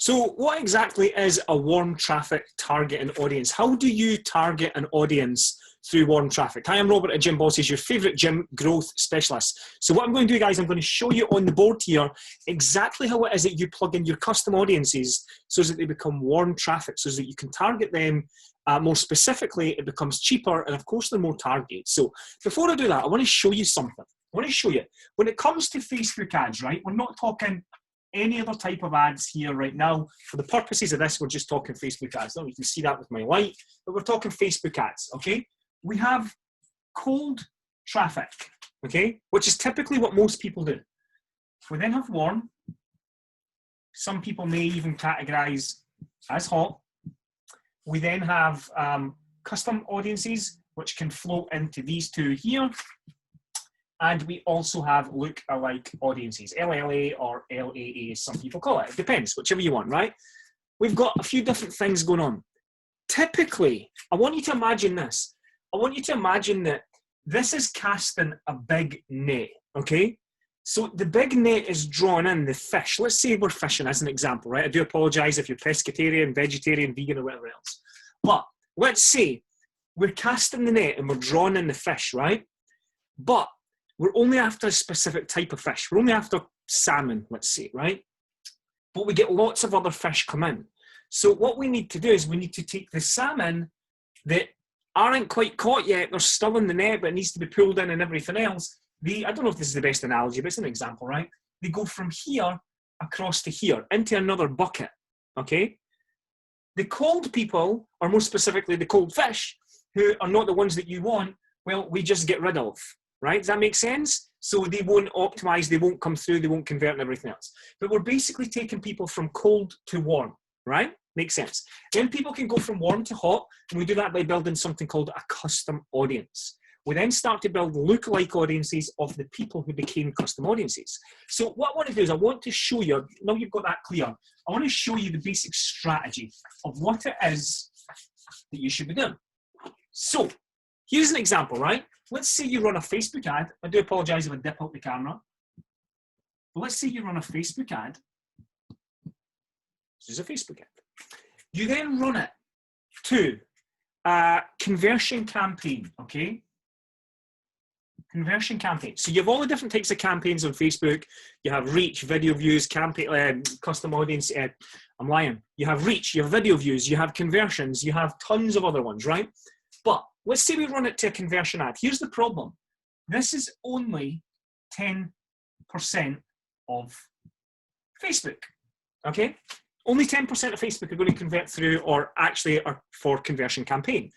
So what exactly is a warm traffic targeting audience? How do you target an audience through warm traffic? Hi, I'm Robert at Gym Bosses, your favorite gym growth specialist. So what I'm going to do, guys, I'm going to show you on the board here exactly how it is that you plug in your custom audiences so that they become warm traffic, so that you can target them more specifically. It becomes cheaper, and of course they're more targeted. So before I do that, I want to show you something. I want to show you, when it comes to Facebook ads, right, we're not talking any other type of ads here right now. For the purposes of this, we're just talking Facebook ads. Now you can see that with my light, but we're talking Facebook ads, okay? We have cold traffic, okay, which is typically what most people do. We then have warm. Some people may even categorize as hot. We then have custom audiences, which can flow into these two here. And we also have look-alike audiences, LLA or LAA, as some people call it. It depends, whichever you want, right? We've got a few different things going on. Typically, I want you to imagine this. I want you to imagine that this is casting a big net, okay? So the big net is drawing in the fish. Let's say we're fishing as an example, right? I do apologize if you're pescatarian, vegetarian, vegan, or whatever else. But let's say we're casting the net and we're drawing in the fish, right? But we're only after a specific type of fish. We're only after salmon, let's say, right? But we get lots of other fish come in. So what we need to do is we need to take the salmon that aren't quite caught yet, they're still in the net, but it needs to be pulled in and everything else. I don't know if this is the best analogy, but it's an example, right? They go from here across to here into another bucket, okay? The cold people, or more specifically the cold fish, who are not the ones that you want, well, we just get rid of. Right? Does that make sense? So they won't optimize, they won't come through, they won't convert and everything else. But we're basically taking people from cold to warm, right? Makes sense. Then people can go from warm to hot, and we do that by building something called a custom audience. We then start to build lookalike audiences of the people who became custom audiences. So what I want to do is I want to show you, now you've got that clear, I want to show you the basic strategy of what it is that you should be doing. So here's an example, right? Let's say you run a Facebook ad. I do apologize if I dip out the camera. But let's say you run a Facebook ad. This is a Facebook ad. You then run it to a conversion campaign, okay? Conversion campaign. So you have all the different types of campaigns on Facebook. You have reach, video views, campaign, custom audience. I'm lying. You have reach, you have video views, you have conversions, you have tons of other ones, right? But let's say we run it to a conversion ad. Here's the problem. This is only 10% of Facebook, okay? Only 10% of Facebook are going to convert through or actually are for conversion campaign.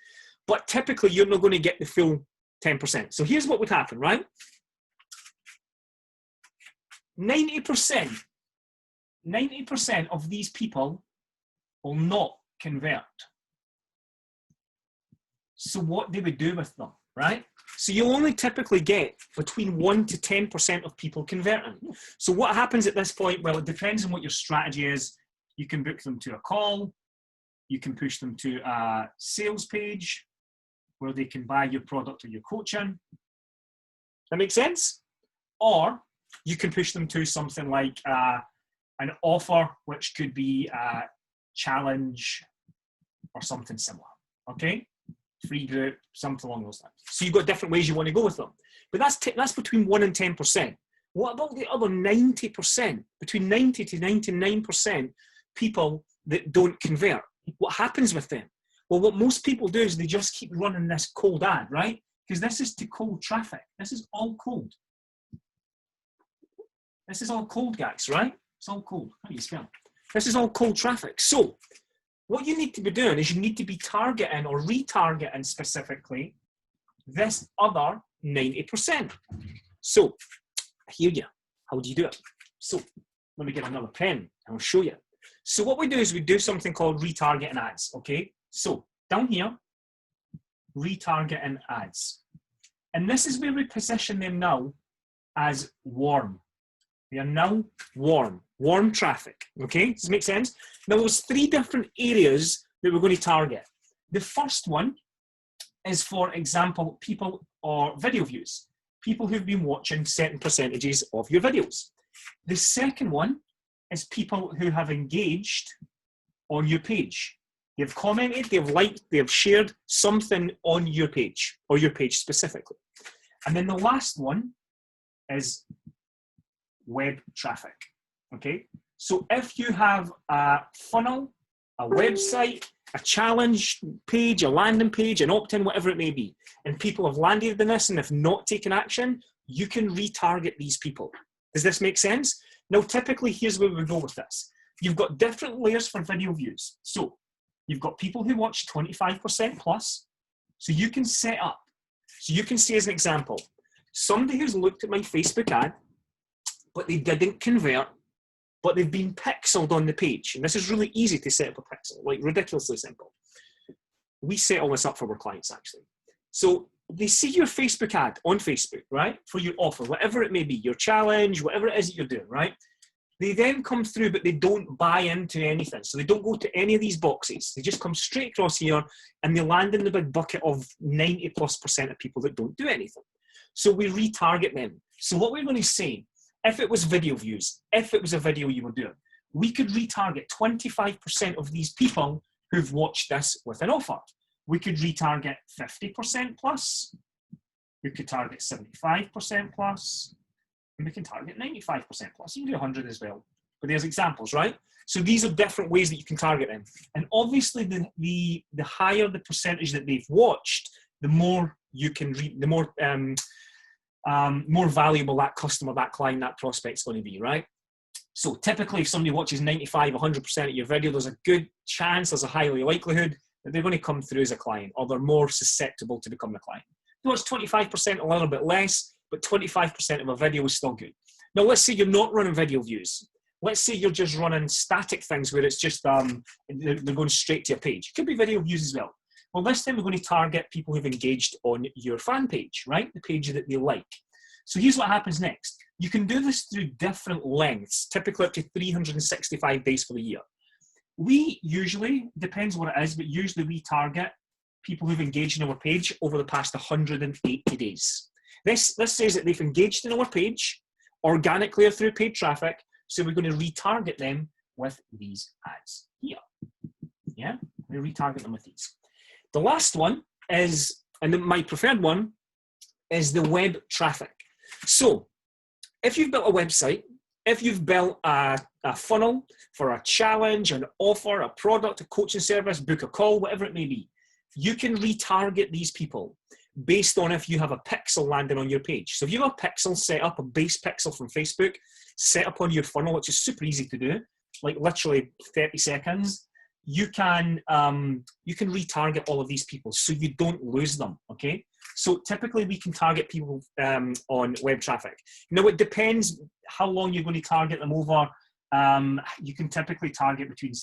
But typically, you're not going to get the full 10%. So here's what would happen, right? 90% of these people will not convert. So what they would do with them, right? So you'll only typically get between 1 to 10% of people converting. So what happens at this point? Well, it depends on what your strategy is. You can book them to a call. You can push them to a sales page where they can buy your product or your coaching. That makes sense? Or you can push them to something like an offer, which could be a challenge or something similar, okay? Free group, something along those lines. So you've got different ways you want to go with them. But that's between 1 and 10%. What about the other 90%? Between 90 to 99% people that don't convert. What happens with them? Well, what most people do is they just keep running this cold ad, right? Because this is to cold traffic. This is all cold. This is all cold, guys, right? It's all cold. How do you spell? This is all cold traffic. So what you need to be doing is you need to be targeting or retargeting specifically this other 90%. So I hear you. How do you do it? So let me get another pen and I'll show you. So what we do is we do something called retargeting ads, okay? So down here, retargeting ads. And this is where we position them now as warm. They are now warm traffic, okay? Does this make sense? Now there's 3 different areas that we're going to target. The first one is, for example, people or video views. People who've been watching certain percentages of your videos. The second one is people who have engaged on your page. They've commented, they've liked, they've shared something on your page, or your page specifically. And then the last one is web traffic, okay? So if you have a funnel, a website, a challenge page, a landing page, an opt-in, whatever it may be, and people have landed in this and have not taken action, you can retarget these people. Does this make sense? Now, typically, here's where we go with this. You've got different layers for video views. So you've got people who watch 25% plus. So you can set up, so you can see as an example, somebody who's looked at my Facebook ad, but they didn't convert, but they've been pixeled on the page. And this is really easy to set up a pixel, like ridiculously simple. We set all this up for our clients, actually. So they see your Facebook ad on Facebook, right? For your offer, whatever it may be, your challenge, whatever it is that you're doing, right? They then come through, but they don't buy into anything. So they don't go to any of these boxes. They just come straight across here and they land in the big bucket of 90+% of people that don't do anything. So we retarget them. So what we're going to say, if it was video views, if it was a video you were doing, we could retarget 25% of these people who've watched this with an offer. We could retarget 50% plus. We could target 75% plus. And we can target 95% plus. You can do 100 as well. But there's examples, right? So these are different ways that you can target them. And obviously, the higher the percentage that they've watched, the more you can read, the more valuable that customer, that client, that prospect's going to be, right? So typically, if somebody watches 95, 100% of your video, there's a good chance, there's a high likelihood that they're going to come through as a client, or they're more susceptible to becoming a client. If it's 25%, a little bit less, but 25% of a video is still good. Now, let's say you're not running video views. Let's say you're just running static things where it's just, they're going straight to your page. It could be video views as well. Well, this time we're going to target people who've engaged on your fan page, right? The page that they like. So here's what happens next. You can do this through different lengths, typically up to 365 days for the year. We usually, depends what it is, but usually we target people who've engaged in our page over the past 180 days. This says that they've engaged in our page organically or through paid traffic, so we're going to retarget them with these ads here. Yeah, we retarget them with these. The last one is, and my preferred one, is the web traffic. So if you've built a website, if you've built a funnel for a challenge, an offer, a product, a coaching service, book a call, whatever it may be, you can retarget these people based on if you have a pixel landing on your page. So if you have a pixel set up, a base pixel from Facebook, set up on your funnel, which is super easy to do, like literally 30 seconds, you can retarget all of these people so you don't lose them, okay? So typically we can target people on web traffic. Now it depends how long you're going to target them over. You can typically target between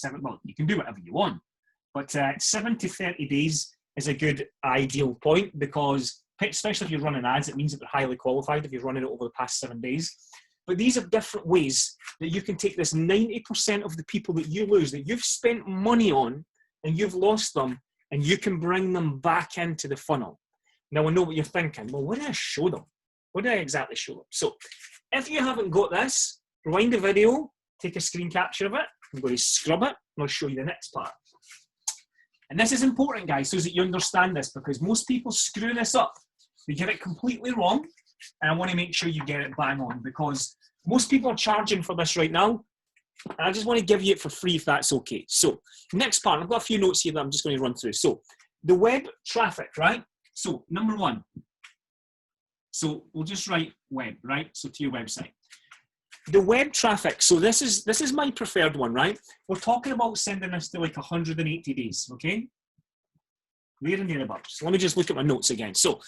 you can do whatever you want, but 7 to 30 days is a good ideal point, because especially if you're running ads, it means that they're highly qualified if you're running it over the past 7 days. But these are different ways that you can take this 90% of the people that you lose, that you've spent money on and you've lost them, and you can bring them back into the funnel. Now I know what you're thinking. Well, what do I show them? What do I exactly show them? So if you haven't got this, rewind the video, take a screen capture of it. I'm going to scrub it and I'll show you the next part. And this is important, guys, so that you understand this, because most people screw this up. They get it completely wrong, and I want to make sure you get it bang on, because most people are charging for this right now, and I just want to give you it for free if that's okay. So next part, I've got a few notes here that I'm just going to run through. So the web traffic, right? So number one, so we'll just write web, right? So to your website. The web traffic, so this is my preferred one, right? We're talking about sending this to like 180 days, okay? There and thereabouts. So let me just look at my notes again. So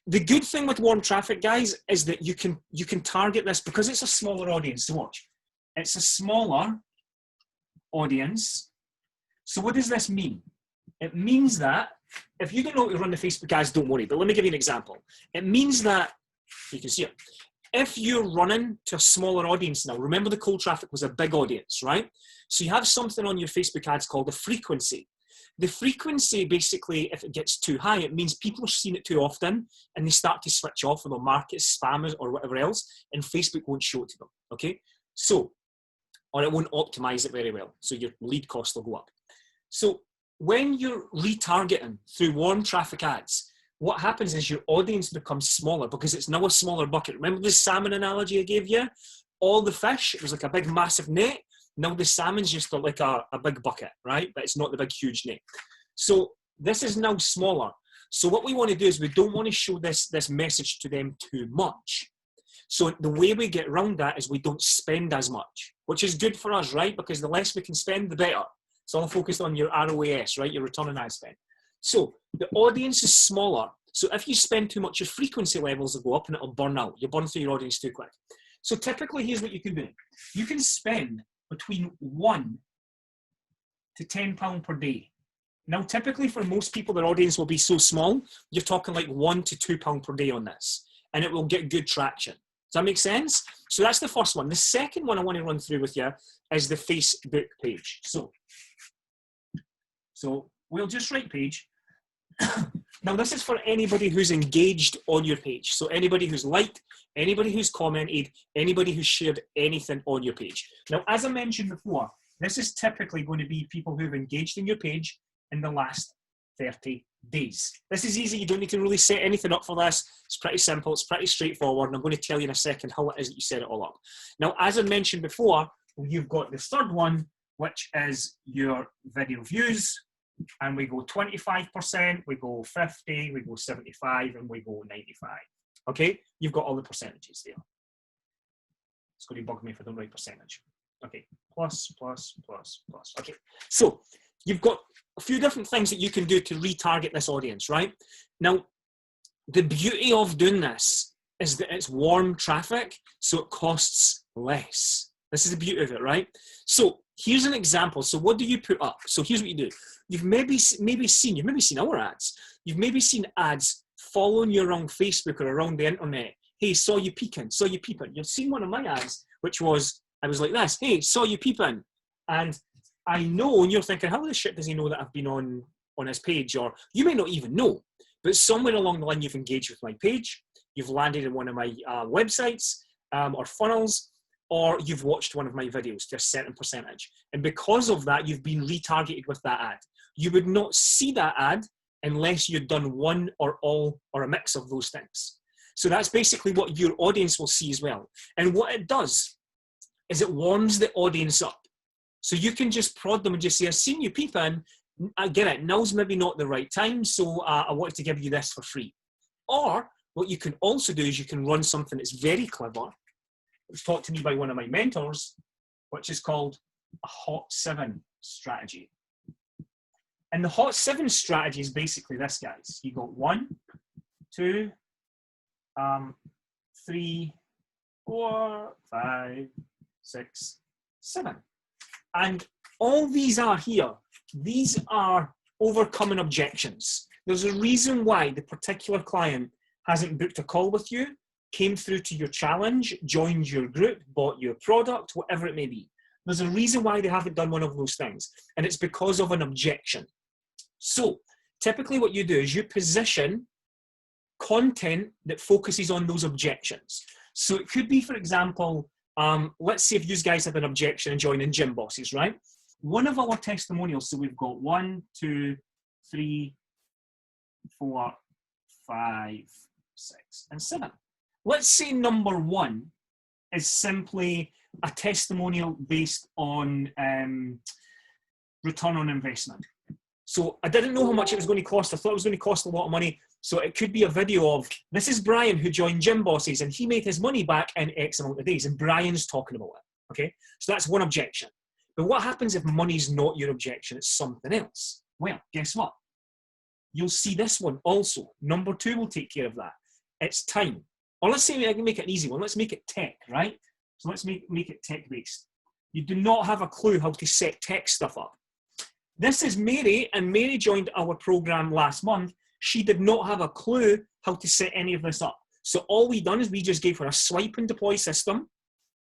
the good thing with warm traffic, guys, is that you can target this because it's a smaller audience. So watch, it's a smaller audience. So what does this mean? It means that if you don't know how to run the Facebook ads, don't worry, but let me give you an example. It means that, you can see it, if you're running to a smaller audience now, remember the cold traffic was a big audience, right? So you have something on your Facebook ads called the frequency. The frequency, basically, if it gets too high, it means people are seeing it too often and they start to switch off, or they'll mark it as spammers or whatever else, and Facebook won't show it to them, okay? So or it won't optimize it very well. So your lead cost will go up. So when you're retargeting through warm traffic ads, what happens is your audience becomes smaller because it's now a smaller bucket. Remember the salmon analogy I gave you? All the fish, it was like a big massive net. Now the salmon's just like a big bucket, right? But it's not the big huge net. So this is now smaller. So what we want to do is we don't want to show this message to them too much. So the way we get around that is we don't spend as much, which is good for us, right? Because the less we can spend, the better. It's all focused on your ROAS, right? Your return on ad spend. So the audience is smaller. So if you spend too much, your frequency levels will go up and it'll burn out. You'll burn through your audience too quick. So typically, here's what you can do. You can spend between £1 to £10 per day. Now, typically for most people, their audience will be so small, you're talking like £1 to £2 per day on this, and it will get good traction. Does that make sense? So that's the first one. The second one I want to run through with you is the Facebook page. So we'll just write page. Now, this is for anybody who's engaged on your page. So anybody who's liked, anybody who's commented, anybody who's shared anything on your page. Now, as I mentioned before, this is typically going to be people who've engaged in your page in the last 30 days. This is easy. You don't need to really set anything up for this. It's pretty simple. It's pretty straightforward. And I'm going to tell you in a second how it is that you set it all up. Now, as I mentioned before, you've got the third one, which is your video views. And we go 25%, we go 50, we go 75, and we go 95. Okay, you've got all the percentages there. It's going to bug me if I don't write percentage. Okay, plus. Okay, so you've got a few different things that you can do to retarget this audience, right? Now, the beauty of doing this is that it's warm traffic, so it costs less. This is the beauty of it, right? So here's an example. So what do you put up? So here's what you do. You've maybe seen our ads. You've maybe seen ads following you around Facebook or around the internet. Hey, saw you peeking. You've seen one of my ads, which was, I was like this. Hey, saw you peeping. And I know, and you're thinking, how the shit does he know that I've been on his page? Or you may not even know, but somewhere along the line you've engaged with my page, you've landed in one of my websites or funnels, or you've watched one of my videos to a certain percentage. And because of that, you've been retargeted with that ad. You would not see that ad unless you'd done one or all or a mix of those things. So that's basically what your audience will see as well. And what it does is it warms the audience up. So you can just prod them and just say, I've seen you peeping. I get it. Now's maybe not the right time, so I wanted to give you this for free. Or what you can also do is you can run something that's very clever. It was taught to me by one of my mentors, which is called a Hot 7 strategy. And the Hot 7 strategy is basically this, guys. You got 1, 2, 3, 4, 5, 6, 7. And all these are here. These are overcoming objections. There's a reason why the particular client hasn't booked a call with you, came through to your challenge, joined your group, bought your product, whatever it may be. There's a reason why they haven't done one of those things, and it's because of an objection. So typically what you do is you position content that focuses on those objections. So it could be, for example, let's say if you guys have an objection in joining Gym Bosses, right? One of our testimonials, so we've got 1, 2, 3, 4, 5, 6, and 7. Let's say number 1 is simply a testimonial based on return on investment. So I didn't know how much it was going to cost. I thought it was going to cost a lot of money. So it could be a video of, this is Brian who joined Gym Bosses and he made his money back in X amount of days. And Brian's talking about it, okay? So that's one objection. But what happens if money's not your objection, it's something else? Well, guess what? You'll see this one also. Number 2 will take care of that. It's time. Or let's say I can make it an easy one. Let's make it tech, right? So let's make it tech-based. You do not have a clue how to set tech stuff up. This is Mary, and Mary joined our program last month. She did not have a clue how to set any of this up. So all we done is we just gave her a swipe and deploy system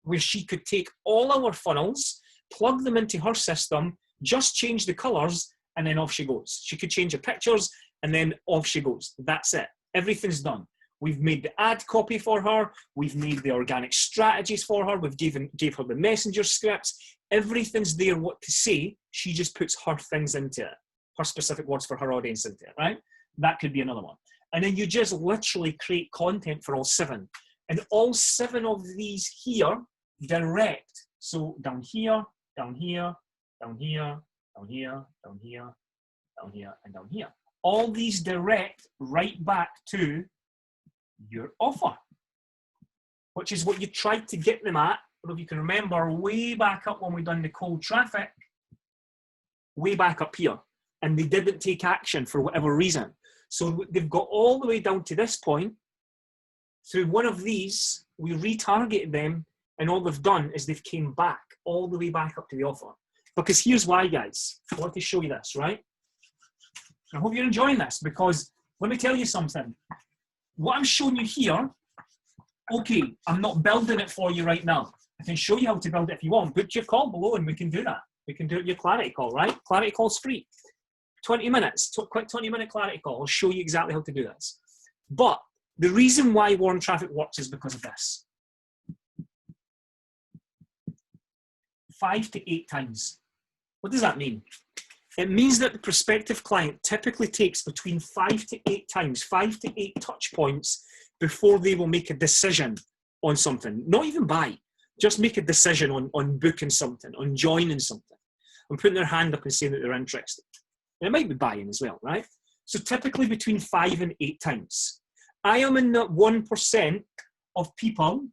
where she could take all our funnels, plug them into her system, just change the colors, and then off she goes. She could change the pictures, and then off she goes. That's it. Everything's done. We've made the ad copy for her. We've made the organic strategies for her. We've gave her the messenger scripts. Everything's there what to say. She just puts her things into it, her specific words for her audience into it, right? That could be another one. And then you just literally create content for all 7. And all 7 of these here direct. So down here, down here, down here, down here, down here, down here, and down here. All these direct right back to your offer, which is what you tried to get them at. I don't know if you can remember way back up when we done the cold traffic, way back up here, and they didn't take action for whatever reason. So they've got all the way down to this point. Through one of these, we retargeted them, and all they've done is they've came back all the way back up to the offer. Because here's why, guys. I want to show you this, right? I hope you're enjoying this, because let me tell you something. What I'm showing you here, okay, I'm not building it for you right now. I can show you how to build it if you want. Book your call below and we can do that. We can do it your clarity call, right? Clarity call's free. 20 minutes, quick 20-minute clarity call. I'll show you exactly how to do this. But the reason why warm traffic works is because of this. 5 to 8 times. What does that mean? It means that the prospective client typically takes between 5 to 8 times, 5 to 8 touch points before they will make a decision on something. Not even buy, just make a decision on booking something, on joining something, and putting their hand up and saying that they're interested. And it might be buying as well, right? So typically between 5 and 8 times. I am in that 1% of people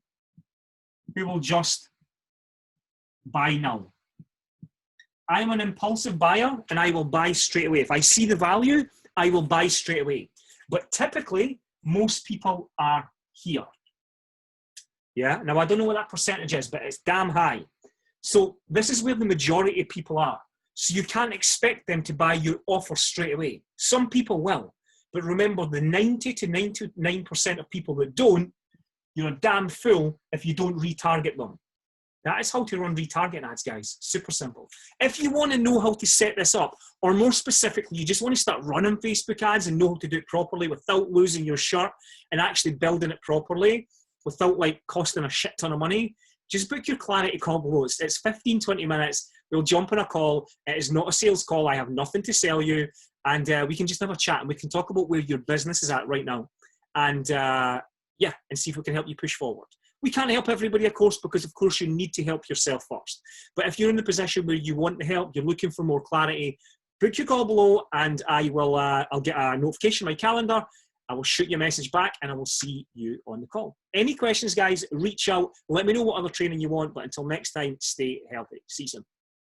who will just buy now. I'm an impulsive buyer and I will buy straight away. If I see the value, I will buy straight away. But typically, most people are here. Yeah, now I don't know what that percentage is, but it's damn high. So this is where the majority of people are. So you can't expect them to buy your offer straight away. Some people will, but remember the 90 to 99% of people that don't, you're a damn fool if you don't retarget them. That is how to run retargeting ads, guys. Super simple. If you want to know how to set this up, or more specifically, you just want to start running Facebook ads and know how to do it properly without losing your shirt and actually building it properly without like costing a shit ton of money, just book your clarity call below. It's 15, 20 minutes. We'll jump on a call. It is not a sales call. I have nothing to sell you. And we can just have a chat and we can talk about where your business is at right now. And yeah, and see if we can help you push forward. We can't help everybody, of course, because of course you need to help yourself first. But if you're in the position where you want the help, you're looking for more clarity, book your call below and I will, I'll get a notification in my calendar. I will shoot you a message back and I will see you on the call. Any questions, guys, reach out. Let me know what other training you want. But until next time, stay healthy. See you soon.